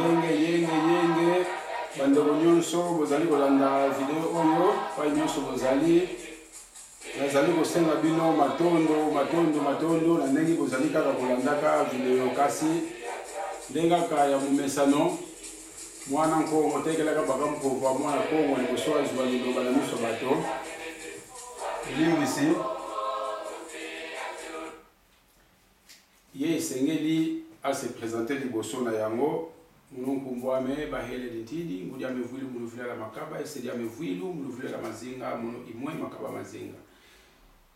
Yenge bandeko nyonso bozali kolanda video oyo pa nyonso bozali nazali kosenga bino matondo na ndenge bozali kaka kolandaka video kasi ndengaka ya mumesano mwana nkongo tekelaka baka mpova mwana kongo liboso azwa liloba na miso bato elimbisi ye esengeli ase présenter liboso na yango Mununkumbwame bahele ditidi ngudi amevuilu muluvila la makaba esedi amevuilu muluvila la mazinga munu imwe makaba mazinga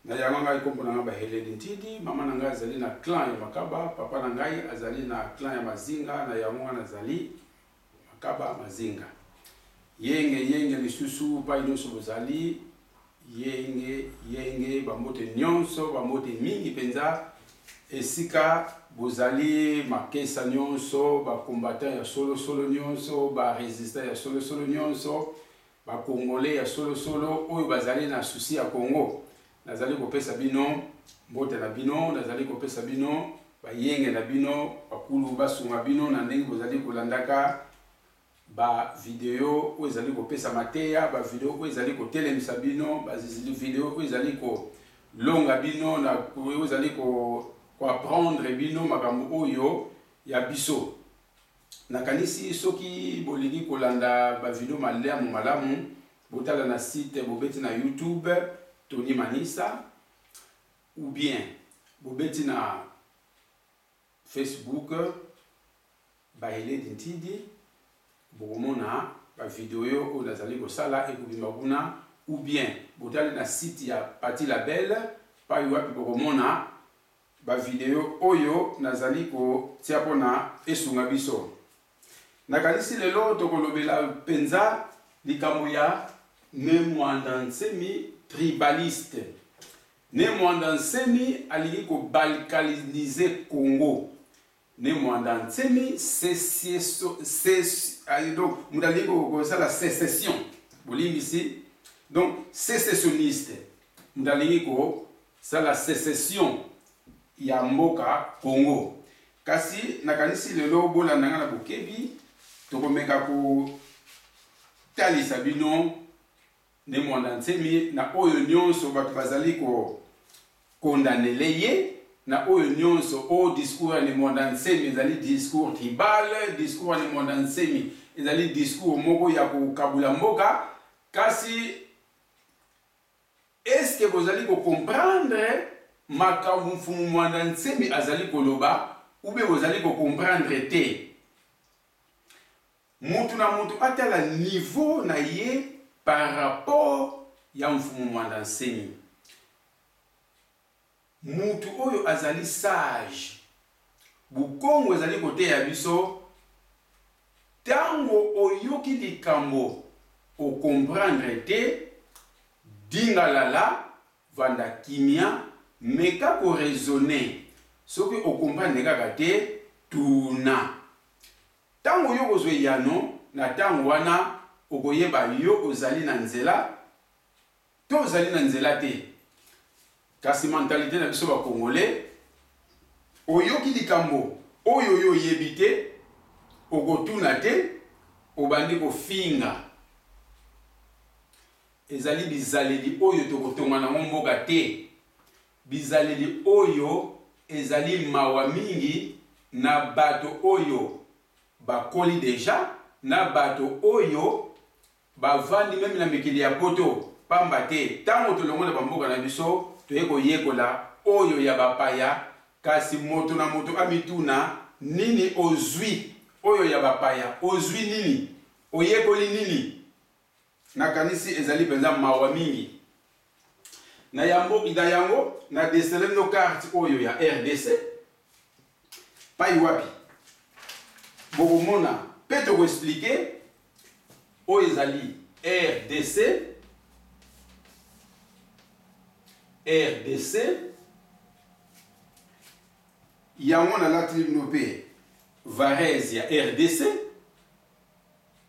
na yanga ikombo na bahele ditidi mama nanga azali na clan ya makaba papa nangai azali na clan ya mazinga na yango azali makaba mazinga yenge lisusu pa inoso bozali yenge bamote nyonso bamote mingi penza esika bozali makesa nyonso ba combattant ya solo nyonso ba resistant ya solo nyonso ba congolais ya solo oyo bazali na souci ya Congo nazali kopesa bino mbote na bino nazali kopesa bino ba yenge na bino bakulu basunga bino na ndenge bozali kolandaka ba video oyo ezali kopesa mateya ba video oyo ezali kotelemisa bino ba video oyo ezali ko longa bino na oyo ezali ko apprendre bino makambo oyo ya biso nakanisi soki bolingi kolanda ba video malamu botala na site bobeti na YouTube Tony Manisa ou bien bobeti na Facebook bahele dintidi bomona ba video yo o nazali kosala ekubimba kuna ou bien botala na site ya Pati Label pa yoapi bomona ba video oyo nazali ko tia pona esunga biso nakanisi lelo tokolobela penza likambo ya Nemwanda Nsemi tribaliste Nemwanda Nsemi alingi ko balkaniser Congo Nemwanda Nsemi donc mudali ko la sécession bolingi ici donc sécessionniste mudali ko la sécession ya mboka Congo kasi nakanisi lelo bola nanga na bokebi tokomeka ko talisa bino Nemwanda Nsemi na oyo nyonso bato bazali ko condamner ye na oyo nyonso o discours ya Nemwanda Nsemi ezali discours tribal discours ya Nemwanda Nsemi ezali discours moko ya kokabula mboka kasi est-ce que vous allez comprendre makambo mfumu Mwanda Nsemi azali koloba ube bozali ko comprendre te mutu na mutu atala niveau na ye par rapport ya mfumu Mwanda Nsemi mutu oyo azali sage bukongo ezali kote ya biso tango oyoki likambo o comprendre te dingalala vanda kimia meka ko raisonner soki o comprendre kaka te tuna tango yo kozwe yano na tango wana okoyeba yo ozali na nzela to ozali na nzela te kasi mentalité na biso ba congolais oyoki likambo oyo yo yebi te okotuna te obandi kofinga ezali bizaleli oyo tokotonga na mboka te bizaleli oyo ezali mawa mingi na bato oyo bakoli deja na bato oyo bavandi meme na mikili ya poto pamba te tango tolongola bamboka na biso toyeko yekola oyo ya bapaya kasi moto na moto amituna nini ozwi oyo ya bapaya ozwi nini oyekoli nini nakanisi ezali penza mawa mingi na yango na desele no carte oyo ya RDC pai wapi bokomona pe tokoexplike oyo ezali RDC yango nalatili bino mpe varese ya RDC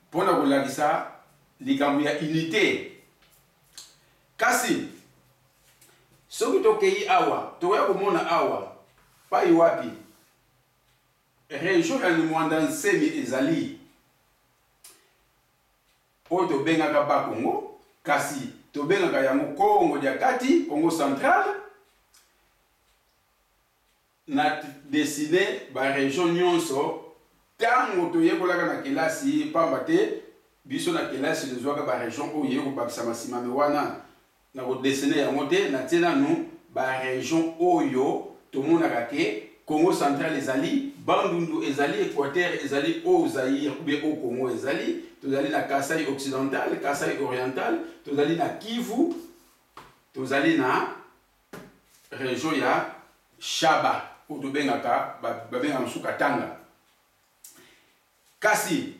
mpona kolakisa likambo ya unité. Kasi soki tokei awa tokoya komona awa pai wapi région ya Limwanda Nsemi ezali oyo tobengaka Bakongo, kasi tobengaka yango Congo dia kati, Congo central, na dessiné ba région nyonso tango toyekolaka na kelasi pamba te biso na kelasi lezwaka ba région oyo yekobakisa masimame wana na kodessine yango te na tina nu ba région oyo tomonaka ke Congo central ezali, Bandundu ezali, Équateur ezali, au Zaïre ou bien au Congo ezali, tozali na Kasai occidental, Kasai oriental, tozali na Kivu, tozali na région ya Shaba, ou tobengaka babengaka mususu Katanga. Kasi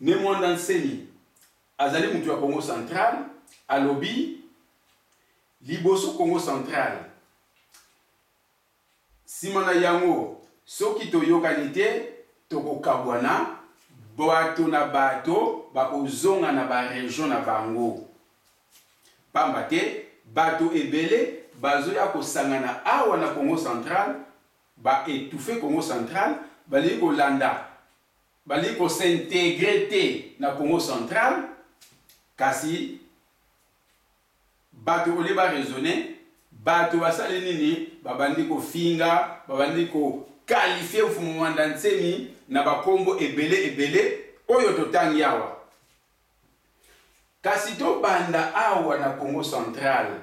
Limwanda Nsemi azali mutu ya Congo central, alobi liboso Congo central. Simana yango soki toyokani te tokokabwana bato na bato bakozonga na ba région na bango. Pamba te bato ebele bazoya kosangana awa na Congo central ba étouffer Congo central bali kolanda bali ko s'intégrer te na Congo central kasi bato ole ba raisonner bato basali nini babandi ko finga babandi ko qualifier mfumu Limwanda Nsemi na bakombo ebele oyo totangi awa. Kasi to banda awa na Congo central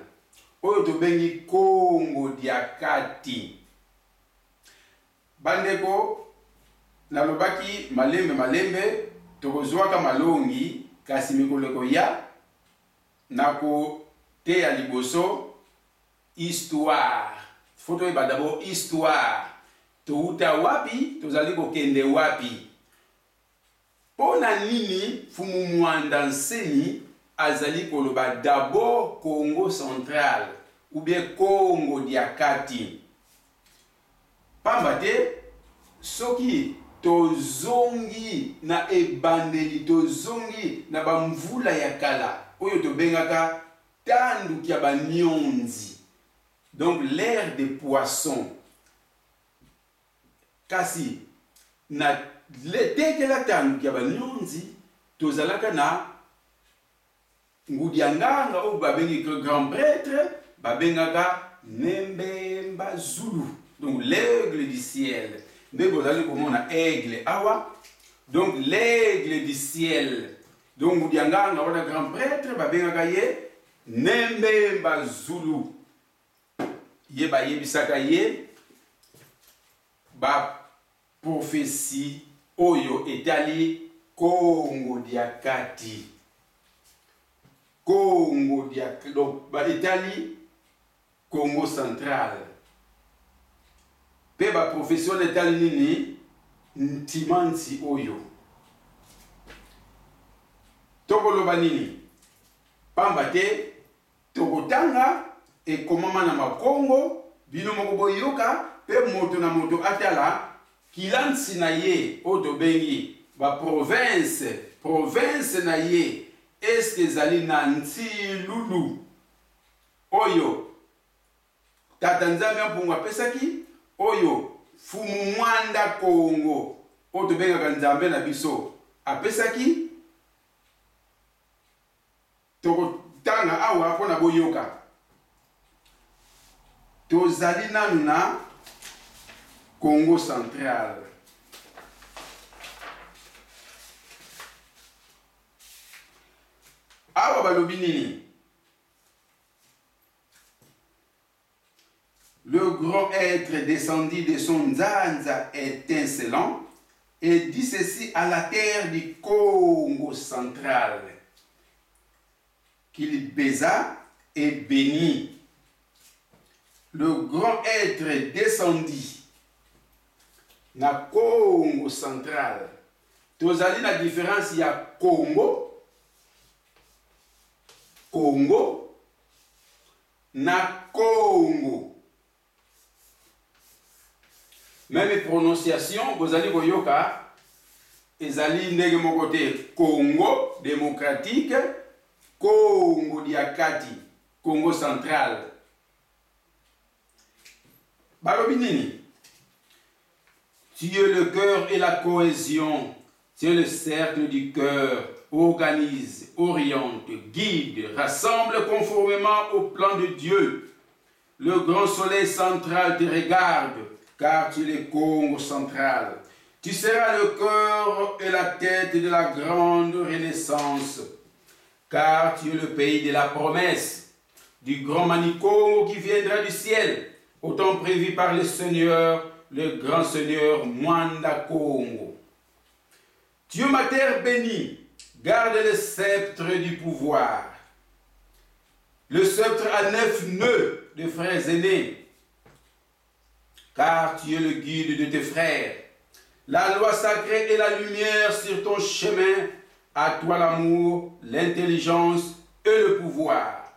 oyo tobengi Congo dia kati bandeko nalobaki malembe tokozwaka malongi kasi mikoleko ya nako te ya liboso histoire. Faut que d'abord histoire. Touta wapi, tozali kokende wapi. Pona nini mfumu Limwanda Nsemi azali koloba d'abord Congo central ou bien Congo dia kati. Pamba te soki tozongi na ebandeli tozongi na bamvula ya kala oyo tobengaka tandu kia banyonzi. Donc l'ère des poissons. Kasi na l'été la tandu kia banyonzi tozalaka na ngudianganga ou babengi grand prêtre babengaka Nembemba Zulu. Donc l'aigle du ciel. Ndenge ozali komona aigle awa. Donc l'aigle du ciel. Donc ngudianganga wana grand prêtre babengaka ye Nembemba Zulu. Ye ba yebisaka ye ba prophétie oyo etali Congo dia kati. Congo dia donc ba etali Congo central. Pe ba prophétie etali nini ntimansi oyo. Tokoloba nini? Pamba te tokotanga et comment na makongo bino moko boyoka pe moto na moto atala kilansi na ye oto bengi ba province na ye est-ce ezali na Ntilulu oyo tata Nzambe mpungu apesaki oyo fumu Mwanda Congo oto bengaka Nzambe na biso apesaki tokotanga awa mpona boyoka. Tozali nanu na Congo central. Awa balobi nini? Le grand être descendit de son Nzanza étincelant et dit ceci à la terre du Congo central, qu'il baisa et bénit. Le grand être descendit na Congo central. Tozali na différence ya Congo na Congo. Même prononciation, vous allez voir ezali ndenge moko te. Congo démocratique, Congo diakati, Congo central. Balobi nini? Tu es le cœur et la cohésion. Tu es le cercle du cœur. Organise, oriente, guide, rassemble conformément au plan de Dieu. Le grand soleil central te regarde, car tu es le Congo central. Tu seras le cœur et la tête de la grande renaissance, car tu es le pays de la promesse, du grand Manicongo qui viendra du ciel, autant prévu par le Seigneur, le grand Seigneur Mwanda Congo. Dieu ma terre bénie, garde le sceptre du pouvoir. Le sceptre a 9 nœuds de frères aînés, car tu es le guide de tes frères. La loi sacrée et la lumière sur ton chemin, à toi l'amour, l'intelligence et le pouvoir.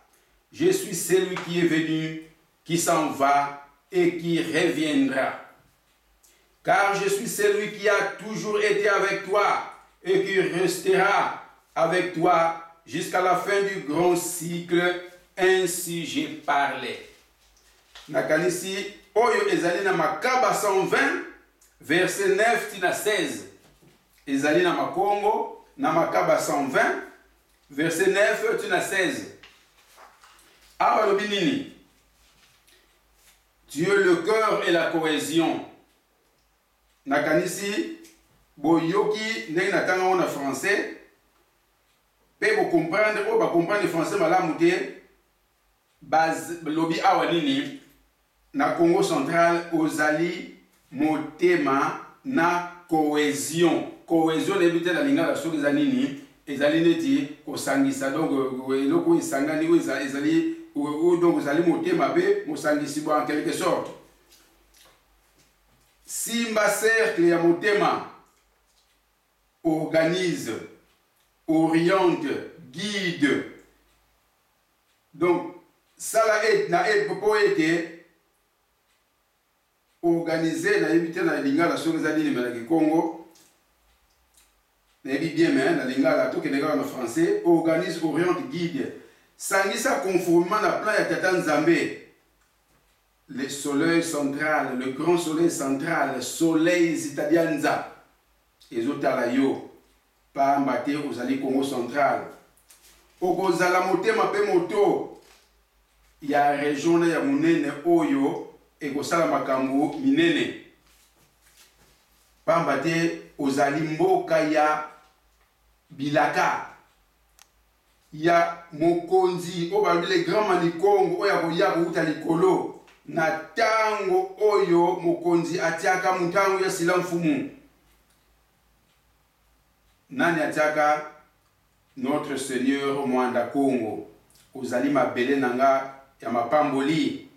Je suis celui qui est venu, qui s'en va et qui reviendra. Car je suis celui qui a toujours été avec toi et qui restera avec toi jusqu'à la fin du grand cycle. Ainsi j'ai parlé. Nakanisi, Oyo ezali na Makaba 120, verset 9 tina 16. Ezali na Makongo, na Makaba 120, verset 9 tina 16. Awa lobi nini? Tu es le cœur et la cohésion. Nakanisi, boyoki ndenge natanga on a français. Pe bo comprendre, o ba comprendre français malamu te. Baz lobi awa nini? Na Congo central ozali motema na cohésion. Cohésion nebite na lingala soki ezali nini? Ezali neti kosangisa. Donc eloko esangani o ezali donc ezali motema pe mosangisi bo en quelque sorte. Simba cercle ya motema organise, oriente, guide. Donc ça la aide na aide pour aider organiser na éviter na lingala soki ezali ni melaki Congo. Na yebi bien mais na lingala to kenega na français organise, oriente, guide. Sangisa conformément na plan ya Tata Nzambe. Le soleil central, le grand soleil central, soleil zitadianza. Ezotala yo pamba te ozali Congo central. Okozala motema pe moto ya région ya munene oyo ekosala makambo minene. Pamba te ozali mboka ya bilaka. Ya mokonzi oyo le grand Manicongo oyo koya kouta likolo na tango oyo mokonzi atiaka mutango ya sila mfumu. Nani atiaka? Notre Seigneur Mwanda Congo. Ozali mabele nanga ya mapamboli.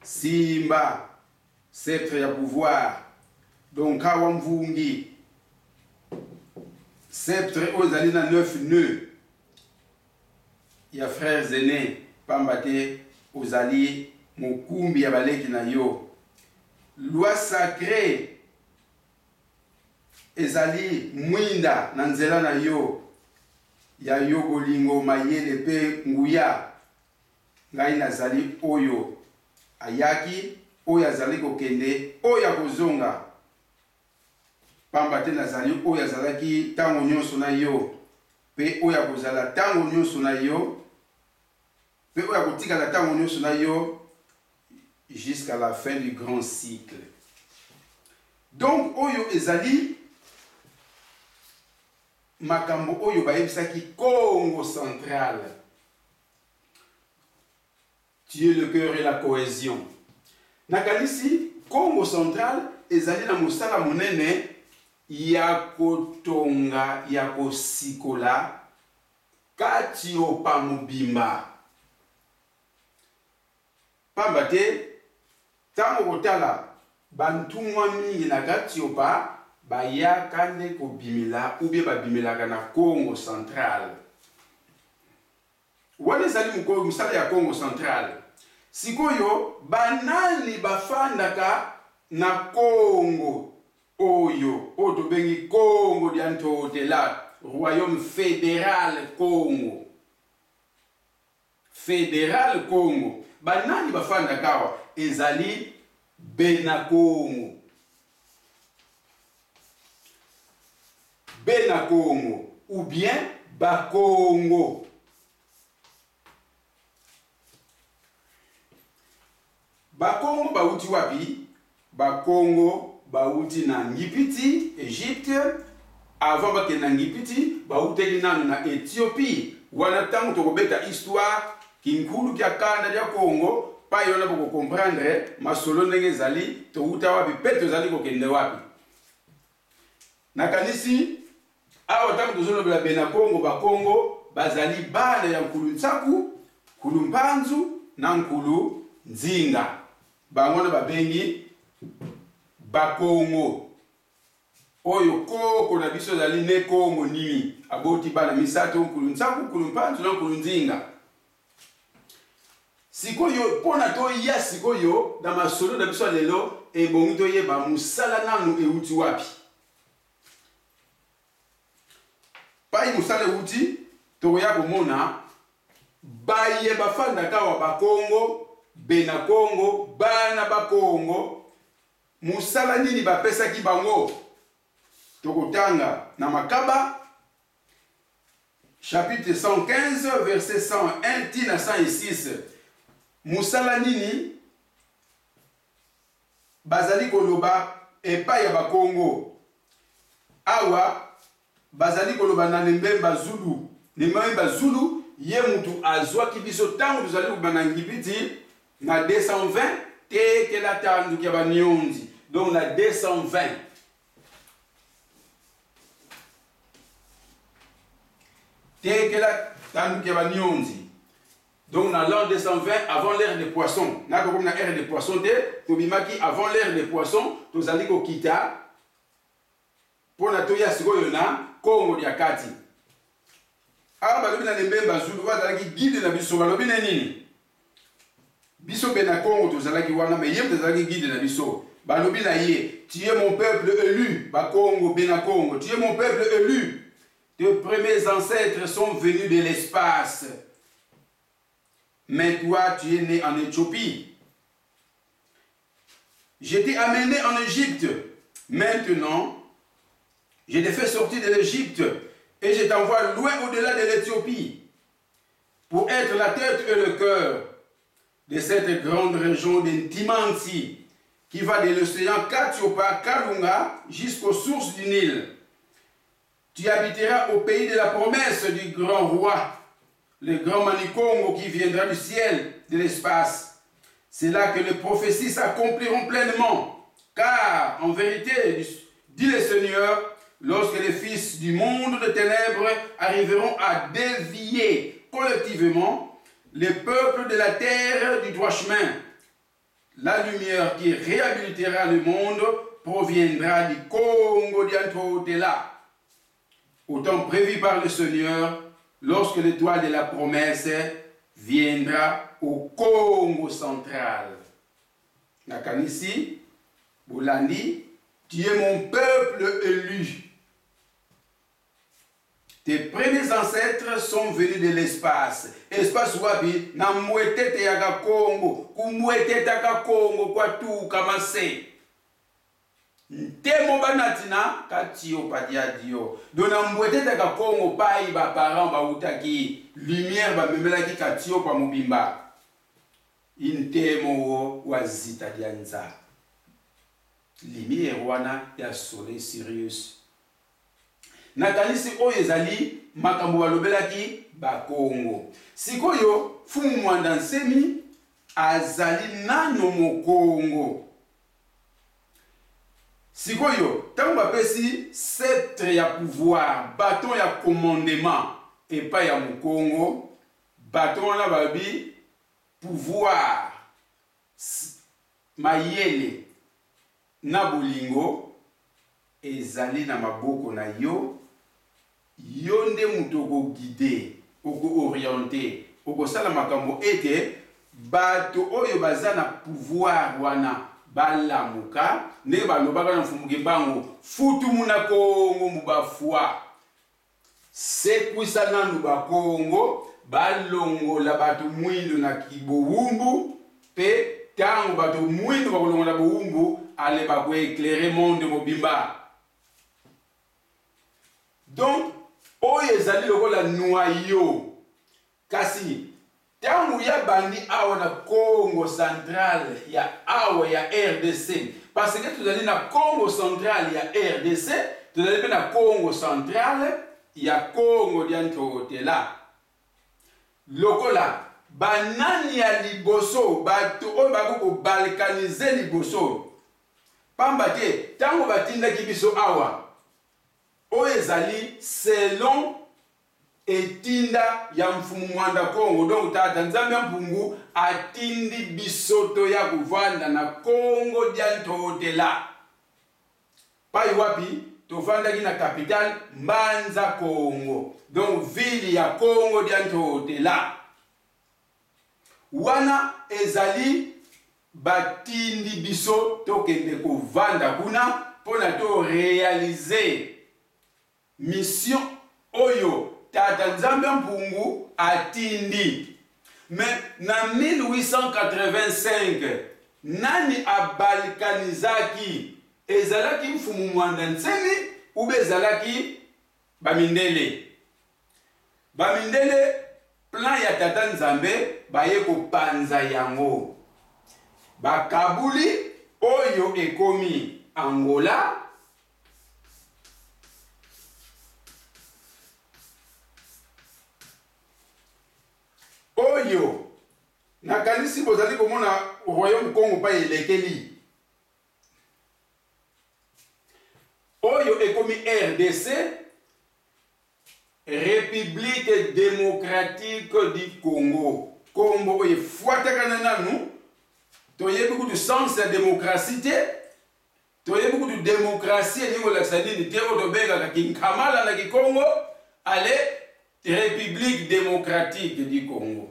Simba, sceptre ya pouvoir. Donc kawa mvungi. Sceptre ozali na 9 nœuds. Ya frères aînés, pambate ozali mokumbi ya baleki na yo. Loi sacrée ezali mwinda na nzela na yo. Ya yo bolingo mayele pe nguya. Ngai nazali oyo ayaki, oyo azali kokende, oyo akozonga. Pambate nazali oyo azalaki tango nyonso na yo. Pe oyo akozala tango nyonso na yo. Pe oyo akotikala tango nyonso na yo jusqu'à la fin du grand cycle. Donc oyo ezali makambo oyo bayebisaki Congo central. Tu es le cœur et la cohésion. Nakalisi Congo central ezali na mosala monene ya kotonga ya kosikola kati opa mobimba. Pamba te tango kotala bantumwa mingi na Katiopa bayaka nde kobimela ou bien babimelaka na Congo central. Wana ezali mosala ya Congo central. Sikoyo banani bafandaka na Congo oyo tobengi Congo dia ntotela Royaume fédéral Congo. Fédéral Congo. Banani bafandaka wa ezali Benakongo. Benakongo ou bien Bakongo. Bakongo bauti wapi? Bakongo bauti na Ngipiti, Égypte. Avant bake na Ngipiti, bauti na Éthiopie. Wana tangu tokobeta histoire kinkulu kia kanda dia Congo. Pa yona boko comprendre masolo ndenge zali to uta wapi peto zali kokende wapi. Nakanisi awa tangu tozono bela Benakongo Bakongo bazali bana ya nkulu Nsaku, nkulu Mpanzu na nkulu Nzinga. Bangona babengi Bakongo. Oyo koko na biso zali ne Kongo nimi. Aboti bana misato nkulu Nsaku, nkulu Mpanzu na nkulu Nzinga. Sikoyo pona to ya sikoyo na masolo na biso lelo ebongi to yeba musala nanu euti wapi. Pai musala euti to ya komona baye bafanda kawa Bakongo, Benakongo, bana Bakongo musala nini bapesa ki bango. Tokotanga na Makaba chapitre 115 verset 101 tina 106. Musala nini bazali koloba epai ya Bakongo. Awa bazali koloba na Mbemba Zulu. Mbemba Zulu ye mutu azwaki biso tangu tuzali kubana Ngipiti na 220 teke la tandu kia banionzi. Donc na 220. Teke la tandu kia banionzi. Donc, dans l'an 220, avant l'ère des poissons, na comme na ère des poissons, tobimaki avant l'ère des poissons, tozali ko kita, pour na toya sikoyo na Congo dia kati. Ah, balobi na Mbemba Zulu, bazalaki guide na biso, balobi na nini? Biso be na Congo, tozalaki wana, mais yem tozalaki guide na biso. Balobi na ye, tu es mon peuple élu, ba Congo, be na Congo, tu es mon peuple élu. Tes premiers ancêtres sont venus de l'espace. Mais toi, tu es né en Éthiopie. Je t'ai amené en Égypte. Maintenant, je t'ai fait sortir de l'Égypte et je t'envoie loin au-delà de l'Éthiopie pour être la tête et le cœur de cette grande région d'Intimanti qui va de l'océan Katiopa, Kalunga jusqu'aux sources du Nil. Tu habiteras au pays de la promesse du grand roi, le grand Manikongo qui viendra du ciel, de l'espace. C'est là que les prophéties s'accompliront pleinement. Car, en vérité, dit le Seigneur, lorsque les fils du monde de ténèbres arriveront à dévier collectivement les peuples de la terre du droit chemin, la lumière qui réhabilitera le monde proviendra du Congo d'Antotela, au temps prévu par le Seigneur, lorsque l'étoile de la promesse viendra au Congo central. Nakanisi, Bolandi, tu es mon peuple élu. Tes premiers ancêtres sont venus de l'espace. Espace wabi, na mwetete yaka Congo, kumwetete yaka Congo kwa tu kamase. Ntemo banatina katio padiadio. Dona mwetete yaka Congo pai ba parents ba utaki lumière ba memelaki katio pa mubimba. Intemo wazita dianza. Lumière wana ya soleil Sirius. Nakanisi oyo ezali makambo balobelaki Bakongo. Sikoyo fumu mwanda nsemi azali nano mokongo. Sikoyo tango bapesi sceptre ya pouvoir, bâton ya commandement epai ya mokongo, bâton wana babi pouvoir mayele na bolingo ezali na maboko na yo. Yo nde mutu guide, orienté, sala makambo ete bato oyo baza na pouvoir wana balamuka ne balobaka na mfumuke bango futu muna Kongo mubafwa sekwisa nanu bakongo balongola bato mwindu na kibowumbu pe tango bato mwindu bakolongola bowumbu ale bakwe éclairer monde mobimba. Donc oyo ezali lokola noyau kasi tangu ya bandi awa na Congo central ya awa ya RDC parce que tuzali na Congo central ya RDC tuzali na Congo central ya Congo diantotela lokola banani ya liboso bato oyo bakoko balkanize liboso pamba te tango batindaki biso awa oyo ezali selon etinda ya mfumu mwanda Kongo. Donc tata nzambe mpungu atindi bisoto ya kuvanda na Kongo diantotela pai wapi tovandaki na capitale Mbanza Kongo, donc ville ya Kongo diantotela wana ezali batindi biso tokende kovanda kuna pona to réaliser mission oyo tata nzambe mpungu atindi. Mais na 1885 nani abalkanizaki ezalaki mfumu mwanda Nsemi ube ezalaki Bamindele. Bamindele plan ya tata nzambe baye kopanza yango bakabuli oyo ekomi Angola oyo nakanisi bozali komona royaume Congo pa elekeli oyo ekomi RDC, République démocratique du Congo. Kombo oyo fuatakana nanu toyebi kutu sens ya démocratie te toyebi kutu démocratie elingo lakisa nini te oyo tobengaka kinkamala na kikongo ale République démocratique du Congo.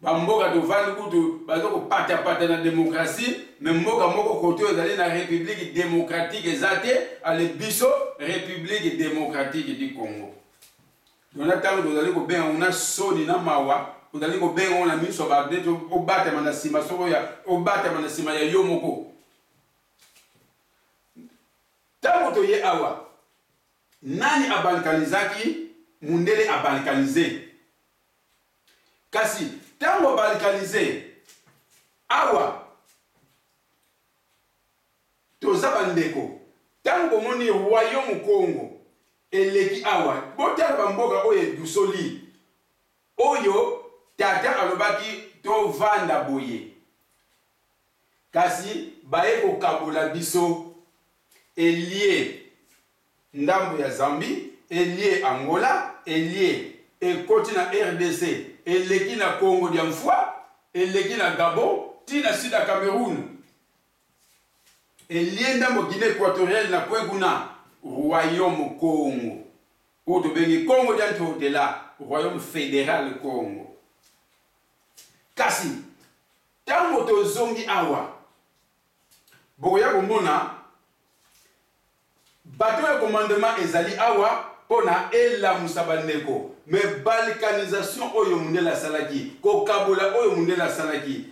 Bamboka tovandi kutu bazoko pata na démocratie, mais mboka moko koto ezali na République démocratique ezate ale biso République démocratique du Congo. Dona tango tozali kobenga una soni na mawa, tozali kobenga ona miso babde to obatama na sima soko ya obatama na sima ya yo moko. Tango toye awa nani abalkanizaki mundele abalkanize kasi tango balkanize awa toza bandeko tango moni royaume Congo eleki awa botala bamboka oyo dusoli oyo tata alobaki tovanda boye kasi baye kokabola biso elie ndambo ya Zambie elie Angola elie ekoti na RDC eleki na Congo diamfwa eleki na Gabon tina sida Cameroun elie ndambo Guinée équatoriale na kweguna royaume Congo oto bengi Congo diantotela royaume fédéral Congo. Kasi tango tozongi awa boya komona bato ya commandement ezali awa pona elamusa bandeko mais balkanisation oyo mundela salaki kokabola oyo mundela salaki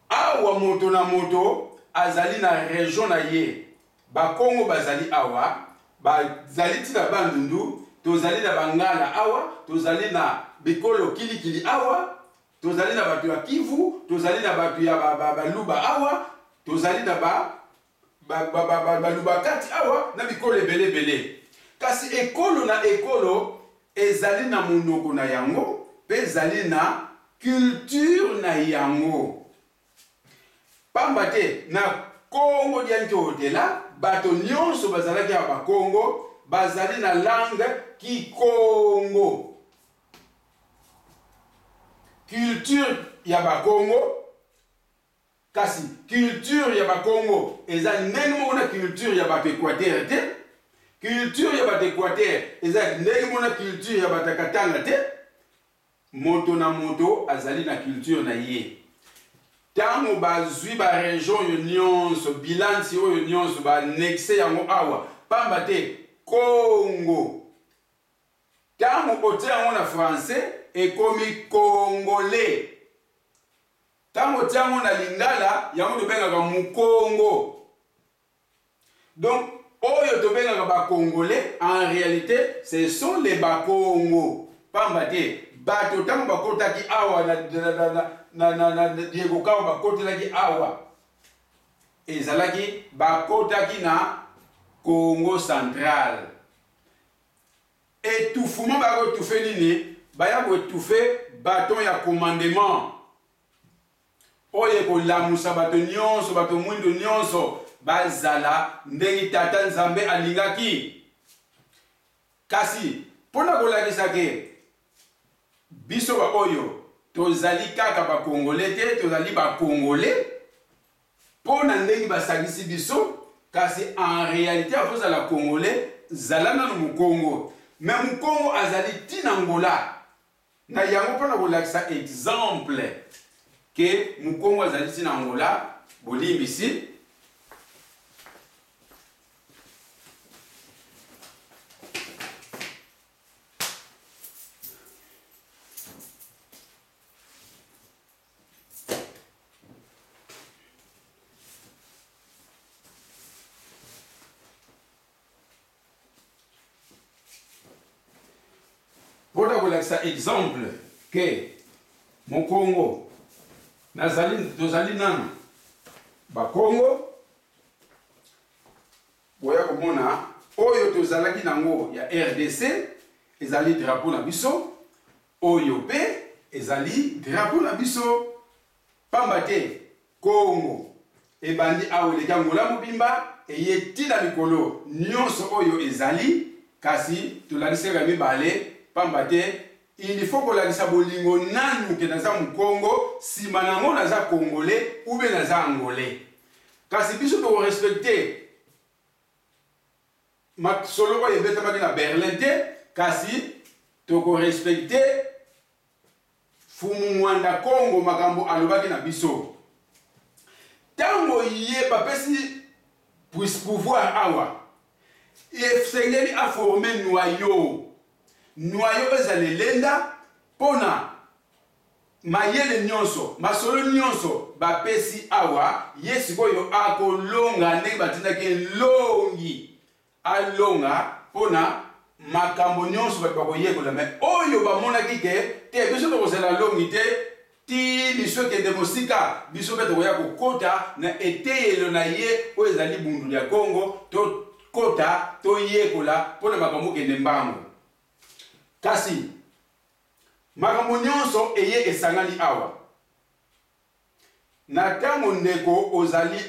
awa moto na moto azali na région na ye bakongo bazali awa bazali tina bandundu tozali na bangala awa tozali na bikolo kilikili awa tozali na bato ya Kivu tozali na bato ya baluba awa tozali na baluba kati awa na bikolo ebele kasi ekolo na ekolo ezali na monoko na yango pe ezali na culture na yango pamba te na Congo diantotela bato nyonso bazalaki ya bakongo bazali na langue kikongo. Culture ya bakongo kasi culture ya ba Congo eza ndenge mona culture ya ba Équateur te, culture ya ba Équateur eza ndenge mona culture ya ba Katanga te. Moto na moto azali na culture na ye. Tango bazwi ba région yo nyonso bilansi oyo nyonso ba nexe yango awa pamba te Congo. Tango otie yango na français ekomi congolais. Tango otie yango na lingala yango tobengaka mukongo. Donc oyo tobengaka ba congolais en réalité ce sont les bakongo. Pamba te bato tango bakotaki awa na Diego Kao bakotelaki awa ezalaki bakotaki na Congo central. Étouffement bako étouffer nini baya ko étouffer bâton ya commandement oye ko lamusa bato nyonso bato mwindo nyonso bazala ndenge tata nzambe alingaki. Kasi pona kolakisa ke biso ba oyo tozali kaka ba congolais te, tozali ba congolais pona ndenge basangisi biso, kasi en réalité afoza la congolais zalana no Congo. Mais Mukongo azali tinangola na yango pona kolakisa exemple que Mukongo azali tinangola bolimbisi. Ça exemple que mon Congo tozali nanu ba Congo boya komona oyo tozalaki nango ya RDC ezali drapeau na biso, oyo pe ezali drapeau na biso. Pamba te Congo ebandi aweleki Angola mobimba eyeti na likolo nyonso oyo ezali, kasi tolakisaka mibale. Pamba te il faut que la bolingo nanu ke naza Mukongo sima nango naza congolais ou bien naza angolais. Kasi biso to respecter ma solo ko yebeta ba na Berlin te, kasi to ko respecter fumu mwanda Congo makambo alobaki na biso. Tango ye papesi puisse pouvoir awa efsengeli a former noyau ezali lenda pona mayele nyonso masolo nyonso bapesi awa yesikoyo akolonga ndenge batindaki longi alonga pona makambo nyonso bato bakoyekola. Me oyo bamonaki ke te biso tokozela longi te ti biso ekende mosika biso mpe tokoya kokota na eteyelo na ye oyo ezali bundulu ya Congo tokota toyekola pona makambo okende mbango. Kasi makambo nyonso eye esangani awa na tango ndeko ozali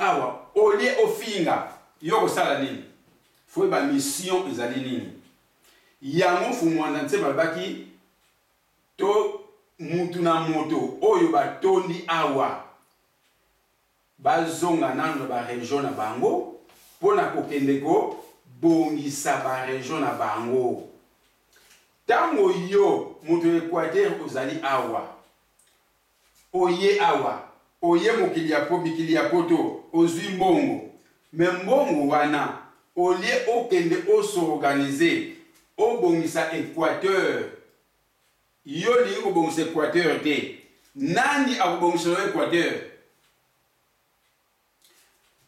awa olie ofinga yo kosala nini fo ba mission ezali nini yango fumwana nse balbaki to mutu na moto oyo batondi awa bazonga nano ba region na bango pona kokende ko bongisa ba region na bango. Tango yo mutu Équateur ozali awa oye mokili ya poto ozwi mbongo, me mbongo wana olie okende osorganize obongisa Équateur yo lingi kobongisa Équateur te. Nani akobongisa Équateur?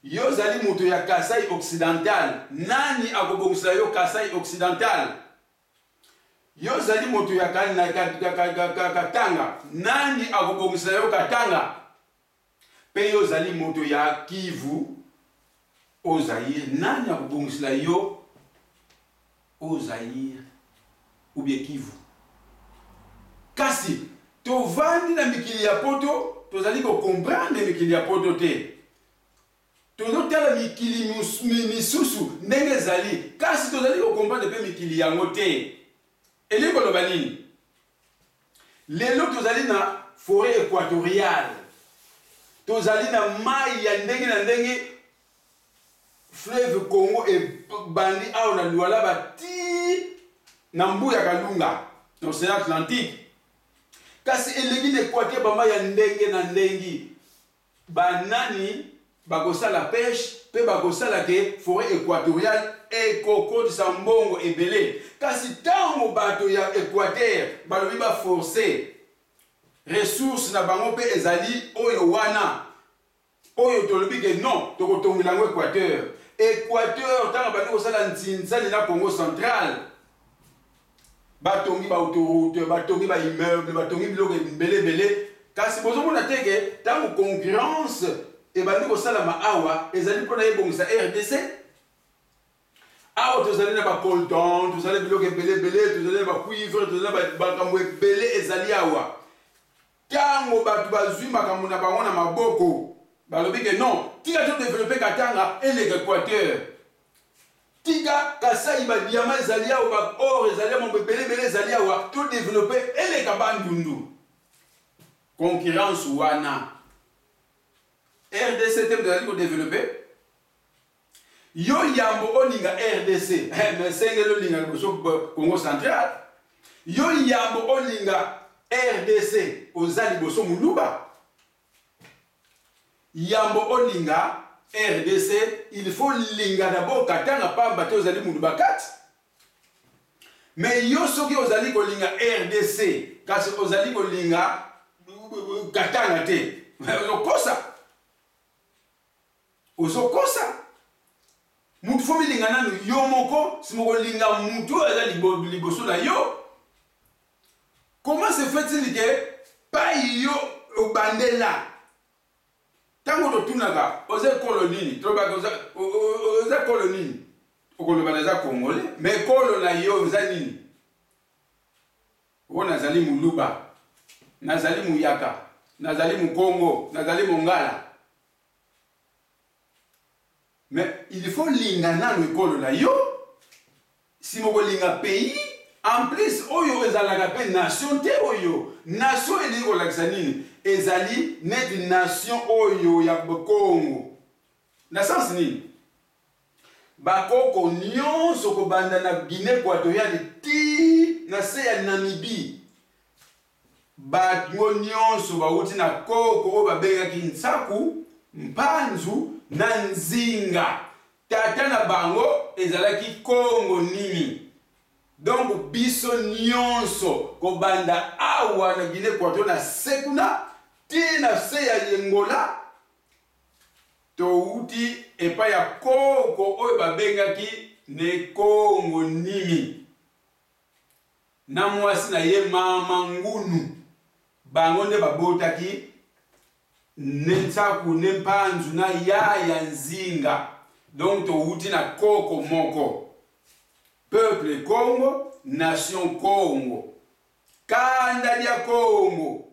Yo zali mutu ya Kasai Occidental, nani akobongisa yo Kasai Occidental? Yo zali mutu ya Katanga, nani akobongisa yo Katanga? Pe yo zali mutu ya Kivu o Zaïre, nani akobongisa yo o Zaïre ou bien Kivu? Kasi tovandi na mikili ya poto tozali ko comprendre mikili ya poto te. Tozotala mikili misusu ndenge ezali, kasi tozali ko comprendre pe mikili yango te. Elingo loba nini? Lelo tozali na forêt équatoriale. tozali na mai ya ndenge na ndenge fleuve Congo et bandi awa na Luala bati na mbu ya Kalunga na Océan Atlantique kasi eleki na Équateur bama ya ndenge na ndenge banani bakosala pêche pe bakosala ke forêt équatoriale ekokodisa mbongo ebele kasi tango bato ya Équateur balobi ba forcer ressources na bango pe ezali oyo wana oyo tolobi ke non tokotongela ngo Équateur tango bandi kosala ntinzali na Congo central batongi ba autoroute batongi ba immeuble batongi biloko ebele kasi bozomona teke tango concurrence ebandi kosala maawa ezali mpona yebongisa RDC awa tozali na bacolton tozali biloko ebele tozali na bacuivre tozali na bakambo ebele ezali awa tango bato bazwi makambo na bango na maboko balobi ke non tika to développer Katanga et l'Équateur tika Kasai ba diamant ezali awa ba or ezali awa ebele ezali awa to développer eleka bandundu concurrence wana RDC te mdali ko développer yo yambo olinga RDC mais sengelo linga boso Congo central yo yambo olinga RDC ozali boso muluba yambo olinga RDC il faut linga d'abord Katanga pamba te ozali muluba kati mais yo soki ozali ko linga RDC kasi ozali ko linga Katanga te ozokosa mutu fo milinga nanu yo moko simoko linga mutu eza liboso na yo comment se fait-il que pas yo obandela tango totunaka oza colonie troba oza colonie okoloba na za congolais mais kolo na yo oza nini ona zali muluba nazali muyaka nazali mukongo nazali mongala mais il faut linga nanu ekolo na yo si moko linga pays en plus oyo ezalaka pe nation te oyo nation elingi kolakisa nini ezali neti nation oyo ya Congo na sens nini bakoko nyonso kobanda na Guinée équatoriale ti na se ya Namibie bato nyonso bauti na koko oyo babengaki Nsaku mpanzu na nzinga tata na bango ezalaki Congo nini donc biso nyonso kobanda awa na Guinée équatoriale na sekuna ti na se ya Yengola touti epa ya koko oyo babengaki ne Congo nini na mwasi na ye mama ngunu bango nde babotaki Nsaku ne mpanzu na ya nzinga donc touti na koko moko peuple Congo nation Congo kanda ya Congo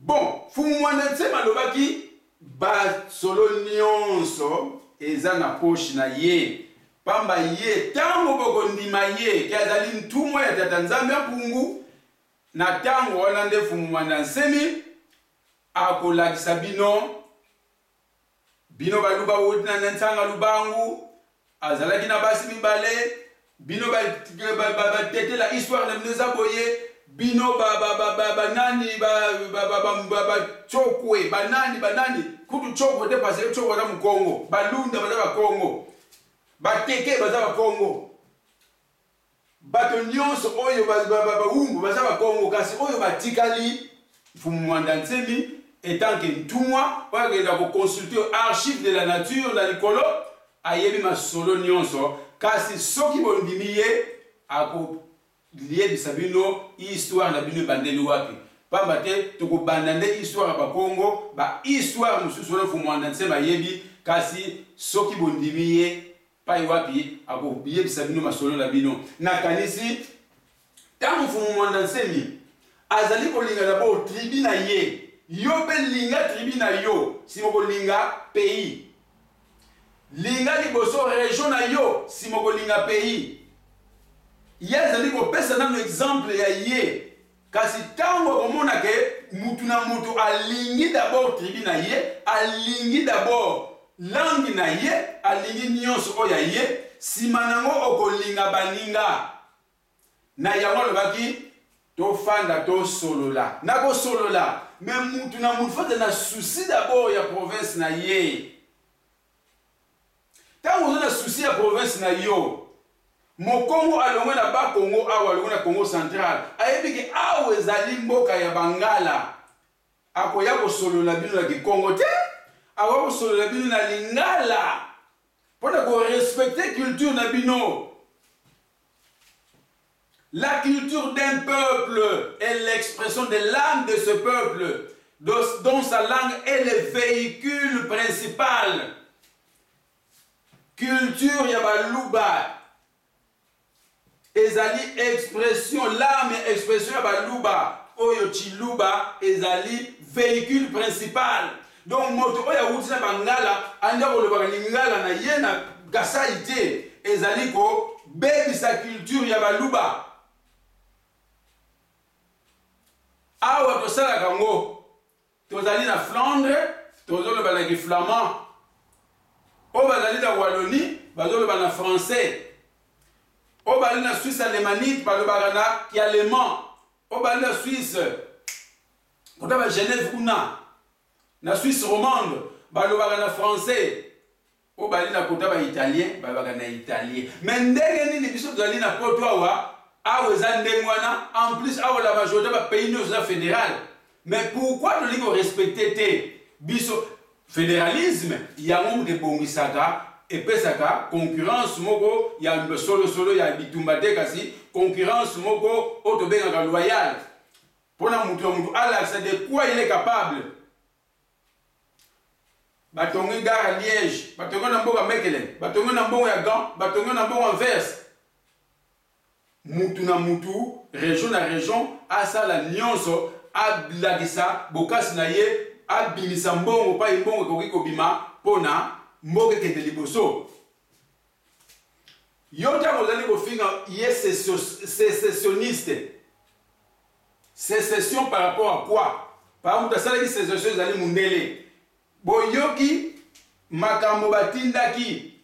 bon fumu wana tsema lobaki ba solo nyonso eza na poche na ye pamba ye tango boko ndima ye kazali ntumwa ya tata Nzambe mpungu na tango wana nde fumu wana nsemi akolakisa bino baluba woti na ntanga lubangu azalaki na basi mibale bino batetela histoire na mneza boye bino banani chokwe banani kutu chokwe te passer chokwe na Congo balunda baza ba Congo bateke baza ba Congo bato nyonso oyo baumbu baza ba Congo kasi oyo batikali fumwanda nsemi etant que ntumwa oyagenda ko consulter archive de la nature na likolo ayebi masolo nyonso kasi soki bondimi ye ako liebisa bino histoire na bino bandeli wapi pamba te tokobanda nde histoire ba Congo ba histoire mususu na fumwanda nsema yebi kasi soki bondimi ye pai wapi ako liebisa bino masolo na bino na kanisi tango fumwanda nsemi azali kolinga d'abord tribu na ye yo pe linga tribu na yo si moko linga pays linga liboso région na yo si moko linga pays ye azali kopesa nano exemple ya ye kasi tango komona ke mutu na mutu alingi d'abord tribu na ye, alingi d'abord langue na ye, alingi nyonso oya ye, simanango okolinga baninga. Na yango lobaki to fanda to solola. Na ko solola, mais mutu na mutu fata na souci d'abord ya province na ye. Tant on a souci ya province na yo, mon Congo alongwe na ba Congo awa alongwe na Congo central. Ayebi ki awe ezali mboka ya Bangala. Akoya ko solola bino na ki Congo te, awa ko solola bino na Lingala. Pona ko respecter culture na bino. La culture d'un peuple est l'expression de l'âme de ce peuple, dont sa langue est le véhicule principal. Culture Yabaluba, ezali expression, l'âme et expression Yabaluba, Oyo Chiluba, ezali véhicule principal. Donc, moto Oya Woutina Bangala, Anya Oloba Lingala na Yena Gasaïté, ezali ko, baby sa culture Yabaluba. Awa tosala kango tozali na Flandre tozoloba na flamand o bazali na Wallonie bazoloba na français o bazali na Suisse alémanique balobaka na allemand o bazali na Suisse kota ba Genève kuna na Suisse romande balobaka na français o bazali na kota ba italien balobaka na italien mais ndenge nini biso tozali na poto awa en plus, la majorité des pays nous fédéral. Mais pourquoi nous devons respecter biso fédéralisme? Il y a un de bongisaka et pesaka concurrence moko, il y a solo il y a bitumbate kasi concurrence moko autobenga loyal. Pour la mutu ala c'est de quoi il est capable. Batongi gare à Liège, batongi na mboka Mekele, batongi na mboka ya Gand, batongi na mboka Anvers. Mutu na mutu, région na région, asala nyonso, ablagisa, bokasi na ye, abimisa mbongo pa mbongo koki kobima, pona, mboke kende liboso. Yota kozali kofinga ye sécessionniste. Sécession par rapport à quoi? Par exemple, asala ki sécession zali mundele. Boyoki, makambo batindaki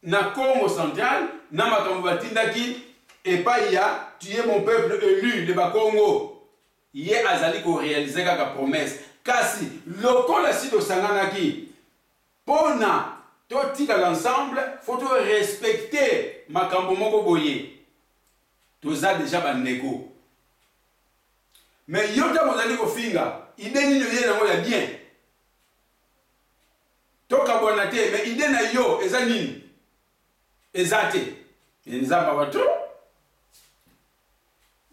na Congo central, na makambo batindaki et pas il y a, tu es mon peuple élu, le Bakongo. Il y a azali ko réaliser la promesse. Kasi, lokola si do sanganaki, pona, totika l'ensemble, faut to respecter makambo moko boye. Toza déjà bandeko. Mais yota mozali ko finga, idée ni yé nango ya bien. Toka bonate, mais idée na yo, eza nini? Ezate. Nzamba watu.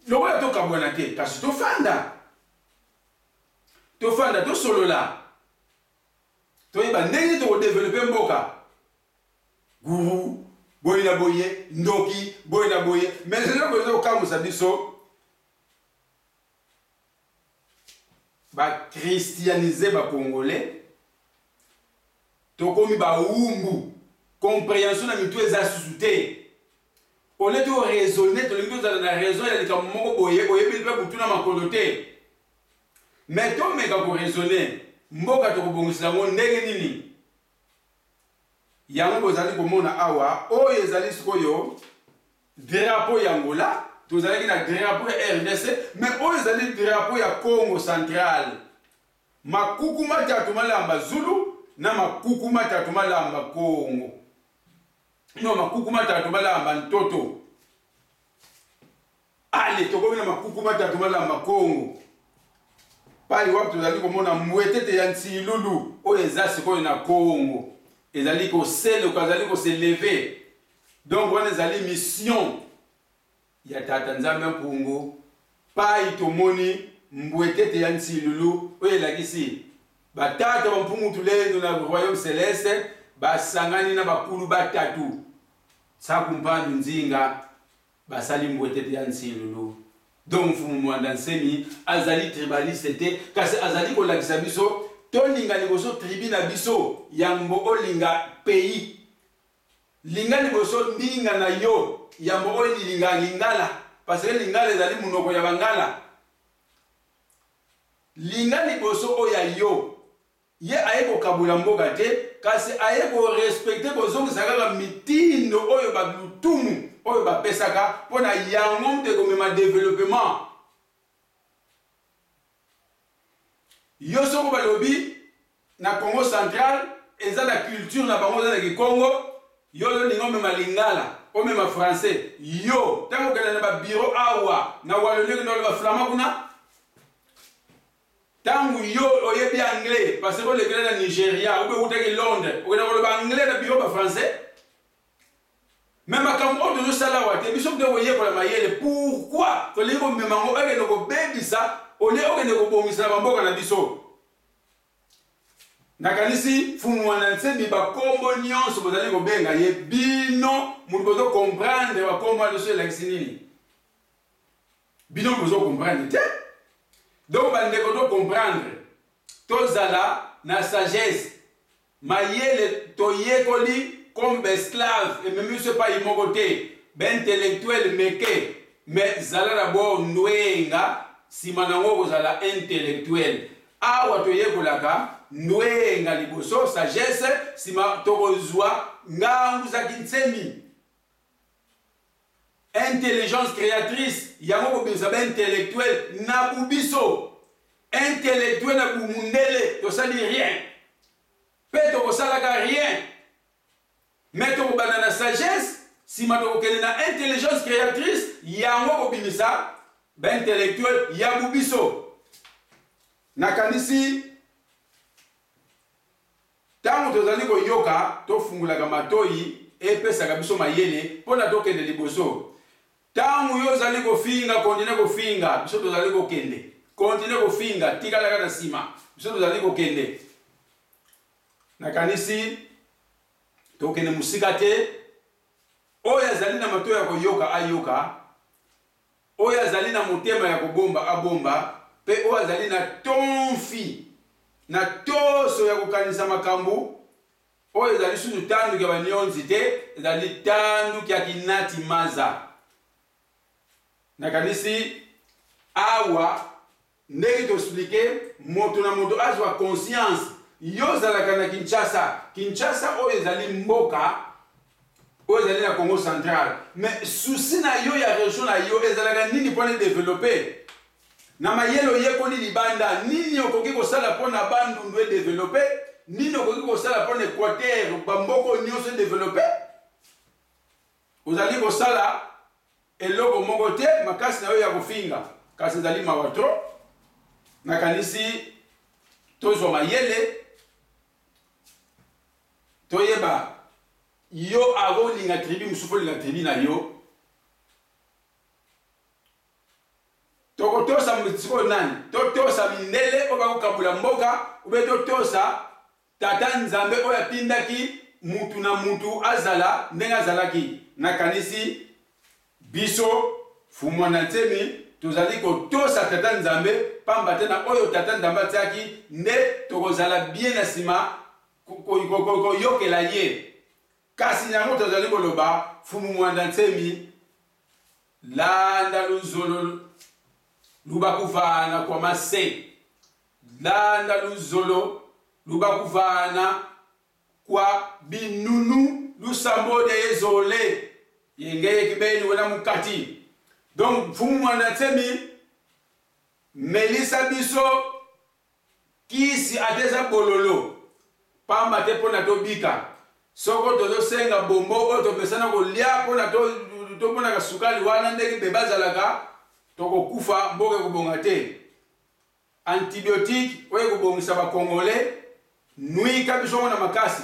Loko ya toka bwana te kasi tofanda to solo la to yeba ndenge to développer mboka guru boy na boye ndoki boy na boye mais c'est là que zo kamusa biso ba christianiser ba congolais to komi ba umbu compréhension na mitu eza susute. On est tout raisonner, tout le monde a la raison, il y a des gens qui ont dit que ma coloté. Mais toi, mais quand vous raisonnez, mboka to kubongisa ngo ndenge nini. Yango bozali komona awa, o ezali sikoyo drapeau ya Angola, tozali na drapeau ya RDC, mais o ezali drapeau ya Congo central. Makuku matatu malamba Zulu na makuku matatu malamba Congo. Non, makuku matatu malamba Ntoto. Allez, tokomi na makuku matatu malamba Congo. Pali wapi tozali komona mwetete ya Nsilulu o ezasi ko na Congo. Ezali ko sele ko ezali ko se lever. Donc on ezali mission ya tata Nzambe mpungu. Pai tomoni mwetete ya Nsilulu o elakisi. Batata mpungu tulendo na royaume céleste. Basangani na bakulu batatu sakumpandu nzinga basali mbwetete ya Nsilulu. Donc mfumu mwanda nsemi azali tribaliste te kasi azali kolakisa biso tolinga liboso tribu na biso yambo olinga pays linga liboso ndinga na yo yambo olinga lingala parce que lingala ezali munoko ya Bangala linga liboso oya yo ye aye kokabula mboka te kasi aye korespecte kozongisa kaka mitindo oyo balutumu oyo bapesaka mpona yango mute komema développement. Yo soko balobi na Congo central eza na culture na bango eza na Congo yo lo ningo mema lingala o mema français yo tango kala na ba bureau awa na waloleki na ba flama kuna tango yo oyebi anglais parce que le gars na Nigeria ou be utaki Londres o na ba anglais na bureau ba français même comme on de sala wa te biso de oye ko la mayele pourquoi to lingo mema ngo eke no ko bebisa ole oke ne ko bomisa ba mboka na biso nakanisi fumu wana nsembi bakombo nyonso bozali kobenga ye bino mutu bozo comprendre bakombo nyonso elakisi nini bino bozo comprendre te donc bandeko to comprendre tozala na sagesse mayele toyekoli comme esclave et même ce pas imoko te intellectuel meke mais zala d'abord nwenga sima nango kozala intellectuel awa toyekolaka nwenga liboso sagesse sima tokozwa ngangu za kintsemi intelligence créatrice yango kobimisa ba intellectuel na bubiso intellectuel na bumundele tosali rien pe tokosalaka rien mais tokobanda na sagesse sima tokokende na intelligence créatrice yango kobimisa ba intellectuel ya bubiso nakanisi tango tozali koyoka tofungulaka matoi epesaka biso mayele mpona tokende liboso tango yo ozali kofinga kontine kofinga biso tozali kokende kontine kofinga tikalaka na nsima biso tozali kokende nakanisi tokende mosika te oyo azali na matoi ya koyoka ayoka oyo azali na motema ya kobomba abomba mpe oyo azali na tonfi na toso ya kokanisa makambo oyo ezali susu tanduki ya banionzi te ezali tanduki ya kinati maza nakanisi awa ndenge toexplike moto na moto azwa conscience yo ozalaka na Kinshasa oyo ezali mboka oyo ezali na Congo central mais souci na yo ya région na yo ezalaka nini mpona développer na mayelo yekoli libanda nini okoki kosala mpona bandundu edéveloppe nini okoki kosala mpona Équateur bamboko nyonso edéveloppe ozali kosala eloko moko te makasi na yo ya kofinga kasi ezali mawa tro nakanisi tozwa mayele toyeba yo akolinga tribu mosusu olinga tribu na yo tokotosa msiko nani totosa mindele oba kokabula mboka ube totosa tata nzambe oyo atindaki mutu na mutu azala ndenge azalaki nakanisi biso fumu na ntemi tozali kotosa tata nzambe pamba te na oyo tata nzambe atiaki nde tokozala bien na nsima koyokela ye kasi yango tozali koloba fumu mwanda ntemi landa luzolo lubakuvana kwa mase landa luzolo lubakuvana kwa binunu lusambode ezole yengeye kibeni wena mukati donc fumu mwanda ntemi melisa biso kisi ateza bololo pamba te pona tobika soko tozosenga bombo oyo topesana kolia pona tomonaka sukali wana ndenge mpe bazalaka tokokufa mboka ekobonga te antibiotique oyo ekobongisa bakongole nwika biso ngo na makasi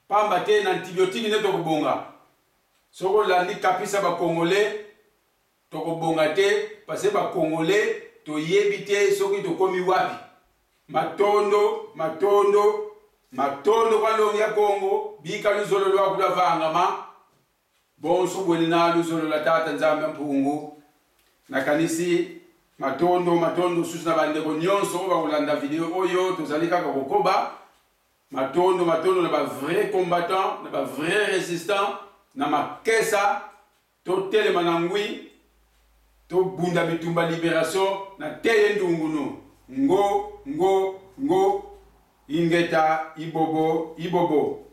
pamba te na antibiotique nde tokobonga soko olandi kapisa bakongole tokobonga te parce bakongole toyebi te soki tokomi wapi matondo kwa longi ya Kongo bika luzolo lwa kula vangama bonso bweni na luzolo la tata nzambe mpungu nakanisi matondo susu na bandeko nyonso oba kolanda video oyo tozali kaka kokoba matondo na ba vrai combattant na ba vrai résistant na makesa totelema na ngwi to bunda bitumba libération na teye ndungunu ngo, ngo, ngo, ingeta, ibobo, ibobo.